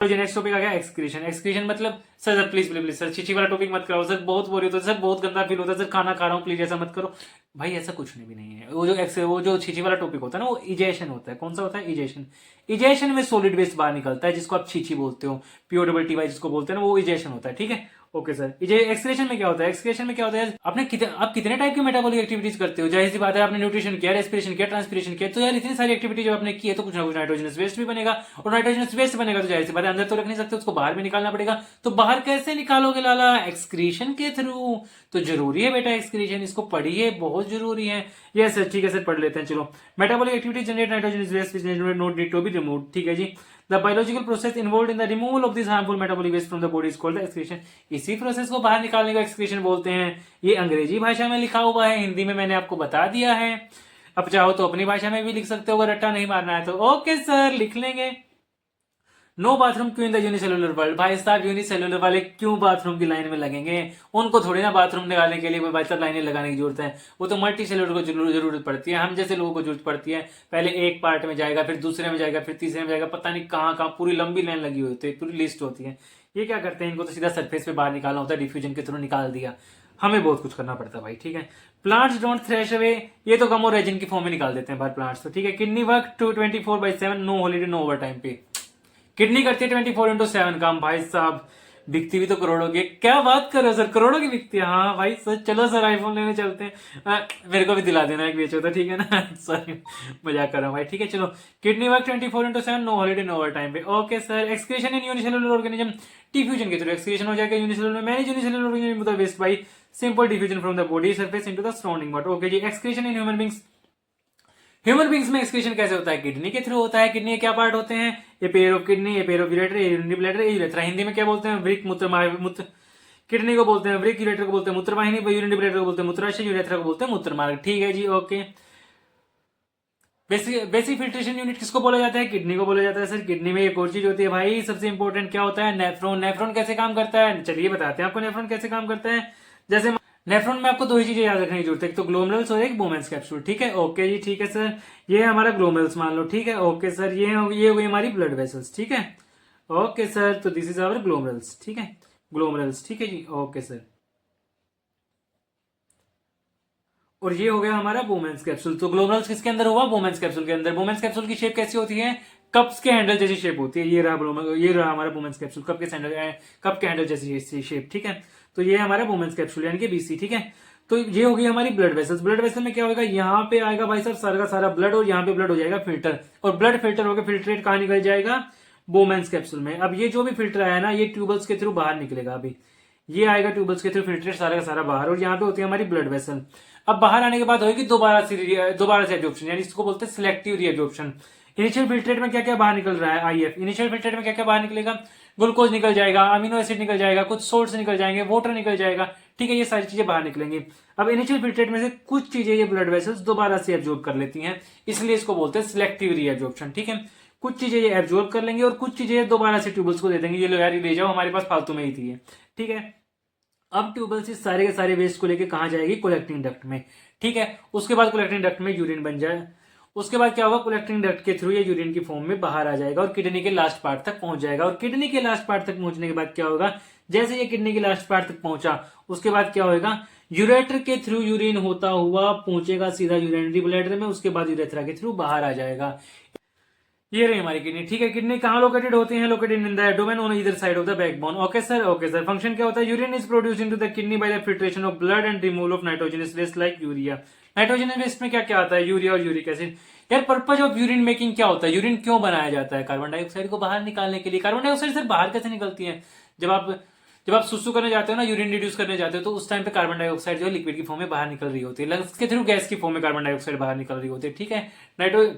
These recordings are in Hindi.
तो जो नेक्स्ट टॉपिक आ गया एक्सक्रीशन। एक्सक्रीशन मतलब sir please please please sir छिछी वाला टॉपिक मत कराओ सर, बहुत बोरी होता है सर, बहुत गंदा फील होता है सर, खाना खा रहा हूँ प्लीज ऐसा मत करो। भाई ऐसा कुछ नहीं भी नहीं है। वो जो छिछी वाला टॉपिक होता है ना वो इजेशन होता है। कौन सा होता है? इजेशन। इजेशन में सॉलिड वेस्ट बाहर निकलता है जिसको आप छीछी बोलते हो, POTY जिसको बोलते हैं ना, वो इजेशन होता है। ठीक है, ओके सर। ये एक्सक्रेशन में क्या होता है? एक्सक्रेशन में क्या होता है? आप कितने टाइप की मेटाबॉलिक एक्टिविटीज करते हो? जाहिर सी बात है आपने न्यूट्रिशन किया, रेस्पिरेशन किया, ट्रांसपिरेशन किया, तो यार इतनी सारी एक्टिविटी जब आपने की है तो कुछ ना कुछ नाइट्रोजनस वेस्ट भी बनेगा, और नाइट्रोजनस वेस्ट बनेगा तो जाहिर सी बात है अंदर तो रख नहीं सकते, उसको बाहर भी निकालना पड़ेगा। तो बाहर कैसे निकालोगे लाला? एक्सक्रीशन के थ्रू। तो जरूरी है बेटा एक्सक्रीशन, इसको पढ़िए, बहुत जरूरी है। यस सर, ठीक है सर, पढ़ लेते हैं। चलो, metabolic activity generate nitrogenous waste which not need to be removed. ठीक है जी। The biological process involved in the removal of this harmful metabolic waste from the body is called the excretion। इसी प्रोसेस को बाहर निकालने को एक्सक्रीशन बोलते हैं। ये अंग्रेजी भाषा में लिखा हुआ है, हिंदी में मैंने आपको बता दिया है। अब चाहो तो अपनी भाषा में भी लिख सकते हो, अगर रट्टा नहीं मारना है तो। ओके सर, लिख लेंगे। नो बाथरूम क्यों इन द यूनिसेलुलर वर्ल्ड? भाई साहब यूनिसेलुलर वाले क्यों बाथरूम की लाइन में लगेंगे? उनको थोड़ी ना बाथरूम निकालने के लिए भाई साहब लाइनें लगाने की जरूरत है। वो तो मल्टी सेलुलर को जरूरत पड़ती है, हम जैसे लोगों को जरूरत पड़ती है। पहले एक पार्ट में जाएगा, फिर दूसरे में जाएगा, फिर तीसरे में जाएगा, पता नहीं कहाँ कहाँ पूरी लंबी लाइन लगी होती है, पूरी लिस्ट होती है। ये क्या करते हैं, इनको तो सीधा सरफेस पे बाहर निकालना होता है, डिफ्यूजन के थ्रू निकाल दिया। हमें बहुत कुछ करना पड़ता है भाई। ठीक है, प्लांट्स डोंट थ्रेश अवे, ये तो गम और रेजिन की फॉर्म में निकाल देते हैं बाहर प्लांट्स तो। ठीक है, kidney work 24/7, no holiday no over time pay. Kidney करती है 24/7 काम भाई साहब। बिकती भी तो करोड़ों की, क्या बात कर रहे हो सर, करोड़ों की बिकती है? हाँ भाई सर, चलो सर आईफोन लेने चलते हैं। मेरे को भी दिला देना एक बेचो तो, ठीक है ना? सॉरी, मजाक कर रहा हूँ भाई। ठीक है चलो, kidney work 24/7, no holiday no over time pay. Okay sir. Excretion in unicellular organism, diffusion के थ्रू एक्सक्रीशन हो जाएगा यूनिसेलुलर में। Many unicellular organism waste by simple diffusion from the body surface into the surrounding water. Okay जी। Excretion in human beings, human beings में एक्सक्रीशन कैसे होता है? किडनी के थ्रू होता है। किडनी के क्या पार्ट होते हैं? ये पेयर ऑफ किडनी, ये पेयर ऑफ यूरेटर, ये यूरिनरी ब्लैडर, ये यूरेथ्रा। हिंदी में क्या बोलते हैं? वृक, मूत्र। किडनी को बोलते हैं वृक, यूरेटर को बोलते हैं मूत्रवाहिनी, यूरिनरी ब्लैडर को बोलते हैं मूत्राशय, यूरेथ्रा को बोलते हैं मूत्रमार्ग। ठीक है जी, ओके। बेसिक फिल्ट्रेशन यूनिट किसको बोला जाता है? किडनी को बोला जाता है सर। किडनी में एक और चीज होती है भाई, सबसे इंपॉर्टेंट क्या होता है? नेफ्रॉन। नेफ्रॉन कैसे काम करता है? चलिए बताते हैं आपको नेफ्रॉन कैसे काम करता है। जैसे नेफ्रॉन में आपको दो ही चीजें याद रखने की जरूरत है, एक तो ग्लोमेरुल्स और एक बोमेंस कैप्सूल। ठीक है, ओके जी, ठीक है सर। ये हमारा ग्लोमेरुल्स मान लो। ठीक है, ओके सर। ये हो गई हमारी ब्लड वेसल्स। ठीक है, ओके सर। तो दिस इज आवर ग्लोमेरुल्स। ठीक है, ग्लोमेरुल्स। ठीक है जी, ओके सर। और ये हो गया हमारा बोमेंस कैप्सूल। तो ग्लोमेरुल्स किसके अंदर हुआ? बोमेंस कैप्सूल के अंदर। बोमेंस कैप्सूल की शेप कैसी होती है? कप्स के हैंडल जैसी शेप होती है। ये रहा हमारा बोमेंस कैप्सूल, कप के हैंडल जैसी शेप। ठीक है, तो ये हमारा बोमेंस कैप्सूल यानी कि BC। ठीक है, तो ये हो गई हमारी ब्लड वेसल्स। ब्लड वेसल में क्या होगा? यहाँ पे आएगा भाई साहब सारा का सारा ब्लड, और यहाँ पे ब्लड हो जाएगा फिल्टर, और ब्लड फिल्टर होकर फिल्ट्रेट कहाँ निकल जाएगा? बोमेंस कैप्सूल में। अब ये जो भी फिल्टर आया ना, ये ट्यूबल्स के थ्रू बाहर निकलेगा। अभी ये आएगा ट्यूबल्स के थ्रू फिल्ट्रेट सारा का सारा बाहर, और यहाँ पे होती है हमारी ब्लड वेसल। अब बाहर आने के बाद होगी दोबारा से एब्जॉर्प्शन, यानी इसको बोलते हैं सिलेक्टिव रीएब्जॉर्प्शन। इनिशियल फिल्ट्रेट में क्या क्या बाहर निकल रहा है? IF। इनिशियल फिल्ट्रेट में क्या क्या बाहर निकलेगा? ग्लूकोज निकल जाएगा, अमीनो एसिड निकल जाएगा, कुछ सोल्ट्स निकल जाएंगे, वाटर निकल जाएगा। ठीक है, ये सारी चीजें बाहर निकलेंगी। अब इनिशियल फिल्ट्रेट में से कुछ चीजें ये ब्लड वेसल्स दोबारा से एब्जॉर्ब कर लेती हैं, इसलिए इसको बोलते हैं सिलेक्टिव रीएब्जॉर्प्शन। ठीक है, कुछ चीजें ये एब्जॉर्ब कर लेंगे और कुछ चीजें दोबारा से ट्यूबल्स को दे देंगे, ये लो यार ले जाओ, हमारे पास फालतू में ही थी। ठीक है, अब ट्यूबल से सारे के सारे वेस्ट को लेके कहां जाएगी? कलेक्टिंग डक्ट में। ठीक है, उसके बाद कलेक्टिंग डक्ट में यूरिन बन जाए। उसके बाद क्या होगा? कलेक्टिंग डक्ट के थ्रू ये यूरिन की फॉर्म में बाहर आ जाएगा और किडनी के लास्ट पार्ट तक पहुंच जाएगा। और किडनी के लास्ट पार्ट तक पहुंचने के बाद क्या होगा? जैसे ये किडनी के लास्ट पार्ट तक पहुंचा, उसके बाद क्या होगा? यूरेटर के थ्रू यूरिन होता हुआ पहुंचेगा सीधा यूरिनरी ब्लैडर में, उसके बाद यूरेथ्रा के थ्रू बाहर आ जाएगा। ये रही हमारी किडनी। ठीक है, किडनी कहाँ लोकेटेड होती है? Located in the abdomen on either side of the backbone. Okay sir, okay sir. Function क्या होता है? Urine is produce into the kidney by the filtration of blood and removal of nitrogenous waste like urea. Nitrogenous waste में क्या क्या आता है? यूरिया और यूरिक एसिड। यार पर्पज ऑफ यूरिन मेकिंग क्या होता है? यूरिन क्यों बनाया जाता है? कार्बन डाइऑक्साइड को बाहर निकालने के लिए। कार्बन डाइऑक्साइड सर बाहर कैसे निकलती है? जब आप सुसु करने जाते हो ना, यूरिन रिड्यूस करने जाते हो, तो उस टाइम पे कार्बन डाइऑक्साइड जो है लिक्विड की फॉर्म में बाहर निकल रही होती है, लंग्स के थ्रू गैस की फॉर्म में कार्बन डाइऑक्साइड बाहर निकल रही होती है। ठीक है, नाइट्रो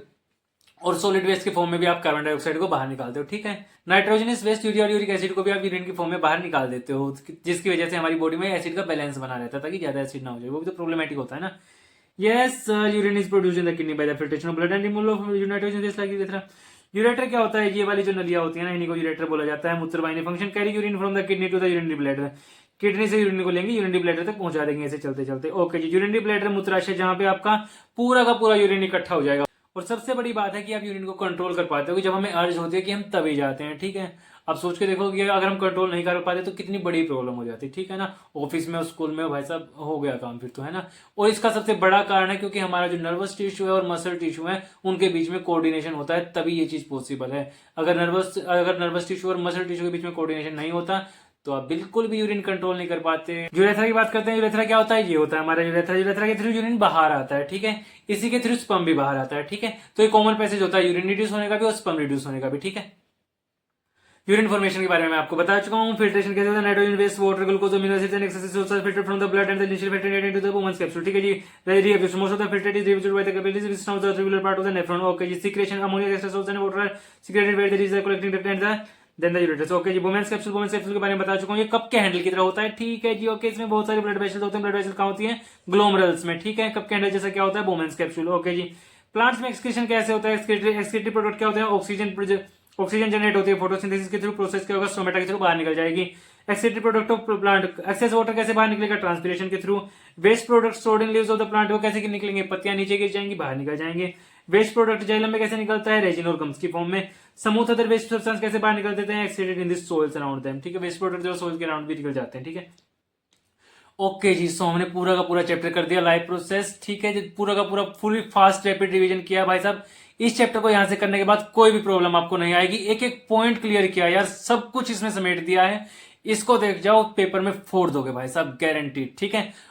और सॉलिड वेस्ट के फॉर्म में भी आप कार्बन डाइऑक्साइड को बाहर निकालते हो। ठीक है, नाइट्रोजनस वेस्ट यूरिया और यूरिक एसिड को भी आप यूरिन की फॉर्म में बाहर निकाल देते हो, जिसकी वजह से हमारी बॉडी में एसिड का बैलेंस बना रहता है, ताकि ज्यादा एसिड ना हो जाए। वो भी तो प्रॉब्लमेटिक होता है ना। Yes, urine is produce in the kidney by the filtration of blood and removal of nitrogen waste like urethra. Ureter क्या होता है? ये वाली जो नलियां होती है ना, इन्हीं को यूरेटर बोला जाता है। मूत्रवाहिनी function carry urine from the kidney to the urinary bladder. Kidney से यूरिन को लेंगे, यूरिनरी ब्लैडर तक पहुंचा देंगे ऐसे चलते चलते। ओके जी, यूरिनरी ब्लैडर मूत्राशय, जहां पे आपका पूरा का पूरा यूरिन इकट्ठा हो जाएगा। और सबसे बड़ी बात है कि आप यूरिन को कंट्रोल कर पाते हो कि जब हमें अर्ज होती है कि हम तभी जाते हैं। ठीक है, आप सोच के देखो कि अगर हम कंट्रोल नहीं कर पाते तो कितनी बड़ी प्रॉब्लम हो जाती, ठीक है ना। ऑफिस में और स्कूल में भाई साहब हो गया काम फिर तो, है ना। और इसका सबसे बड़ा कारण है क्योंकि हमारा जो नर्वस टिश्यू है और मसल टिश्यू है उनके बीच में कोऑर्डिनेशन होता है, तभी ये चीज पॉसिबल है। अगर नर्वस टिश्यू और मसल टिश्यू के बीच में कोऑर्डिनेशन नहीं होता तो आप बिल्कुल भी यूरिन कंट्रोल नहीं कर पाते। यूरेथ्रा की बात करते हैं। यूरेथ्रा क्या होता है, ये होता है हमारा यूरेथ्रा। यूरेथ्रा के थ्रू यूरिन बाहर आता है, ठीक है। इसी के थ्रू स्पर्म भी बाहर आता है, ठीक है। तो ये कॉमन पैसेज होता है यूरिन रिड्यूस होने का भी और स्पर्म रिड्यूस होने का भी, ठीक है। यूरिन फॉर्मेशन के बारे में मैं आपको बता चुका हूं। फिल्ट्रेशन कैसे होता है, nitrogen waste water glucose amino acids and excess sources filtered from the blood and the initial filter into the Bowman's capsule, ठीक है जी। Reabsorption most of the filtrate is reabsorbed by the capillaries which now the tubular part of the nephron, okay जी। Secretion ammonia extra salts and water are secreted where there is the collecting duct and the then the ureters, okay जी। वुमेन्स कैप्सूल के बारे में बता चुका हूं। ये कप के हैंडल की तरह होता है, ठीक है जी, ओके। इसमें बहुत सारे ब्लड वेसल्स होते हैं। ब्लड वेसल कहां होती है, ग्लोमरुल्स में, ठीक है। कप के हैंडल जैसा क्या होता है, वुमेन्स कैप्सूल, ओके जी। प्लांट्स में एक्सक्रीशन कैसे होता है, एक्सक्रीटरी प्रोडक्ट क्या होते हैं, ऑक्सीजन जनरेट होती है फोटोसिंथेसिस के थ्रू, प्रोसेस क्या होगा, स्टोमेटा के थ्रू बाहर निकल जाएगी। Excretory product of plant, excess water कैसे बाहर निकलेगा, ट्रांसपिरेशन के through. Waste product stored in leaves of the plant वो कैसे निकलेंगे, पत्तियां नीचे गिर जाएंगी, बाहर निकल जाएंगे। वेस्ट प्रोडक्ट जाइलम में कैसे निकलता है, रेजिन और गम्स की फॉर्म में। स्मूथ अदर वेस्ट सब्सटेंस कैसे बाहर निकल देते हैं, excreted in this soils around them, ठीक है। वेस्ट प्रोडक्ट जो सोइल के अराउंड भी निकल जाते हैं, ठीक है। ओके जी, सो हमने पूरा का पूरा चैप्टर कर दिया लाइव प्रोसेस, ठीक है जी। पूरा का पूरा फुली फास्ट रैपिड रिवीजन किया भाई साहब। इस चैप्टर को यहां से करने के बाद कोई भी प्रॉब्लम आपको नहीं आएगी। एक एक पॉइंट क्लियर किया यार, सब कुछ इसमें समेट दिया है। इसको देख जाओ, पेपर में फोड़ दोगे भाई साहब, गारंटीड, ठीक है।